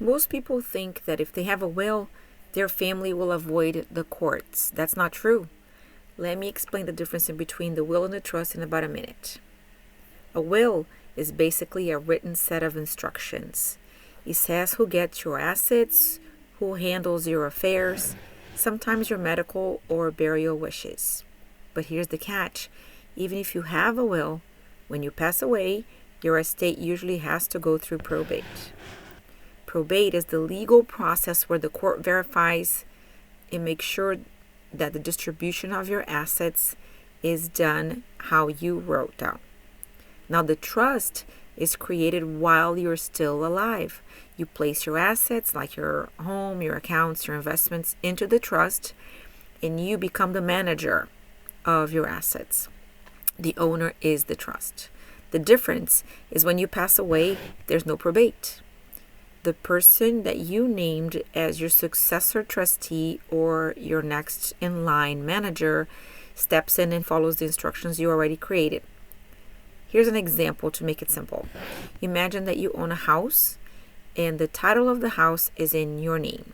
Most people think that if they have a will, their family will avoid the courts. That's not true. Let me explain the difference in between the will and the trust in about a minute. A will is basically a written set of instructions. It says who gets your assets, who handles your affairs, sometimes your medical or burial wishes. But here's the catch. Even if you have a will, when you pass away, your estate usually has to go through probate. Probate is the legal process where the court verifies and makes sure that the distribution of your assets is done how you wrote down. Now, the trust is created while you're still alive. You place your assets, like your home, your accounts, your investments, into the trust, and you become the manager of your assets. The owner is the trust. The difference is when you pass away, there's no probate. The person that you named as your successor trustee or your next in line manager steps in and follows the instructions you already created. Here's an example to make it simple. Imagine that you own a house and the title of the house is in your name.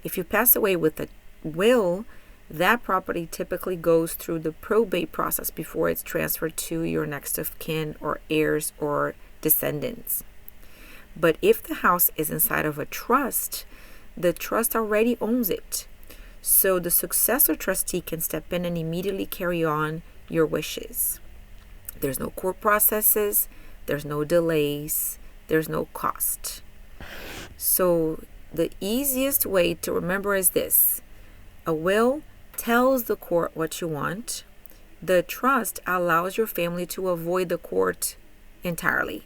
If you pass away with a will, that property typically goes through the probate process before it's transferred to your next of kin or heirs or descendants. But if the house is inside of a trust, the trust already owns it. So the successor trustee can step in and immediately carry on your wishes. There's no court processes, there's no delays, there's no cost. So the easiest way to remember is this. A will tells the court what you want. The trust allows your family to avoid the court entirely.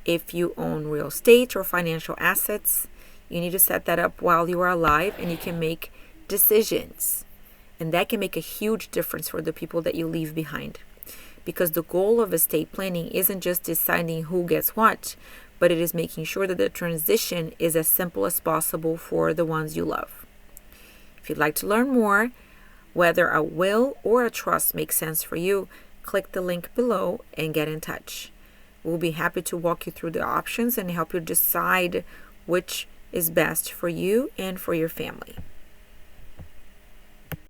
If you own real estate or financial assets, you need to set that up while you are alive and you can make decisions. And that can make a huge difference for the people that you leave behind. Because the goal of estate planning isn't just deciding who gets what, but it is making sure that the transition is as simple as possible for the ones you love. If you'd like to learn more, whether a will or a trust makes sense for you, click the link below and get in touch. We'll be happy to walk you through the options and help you decide which is best for you and for your family.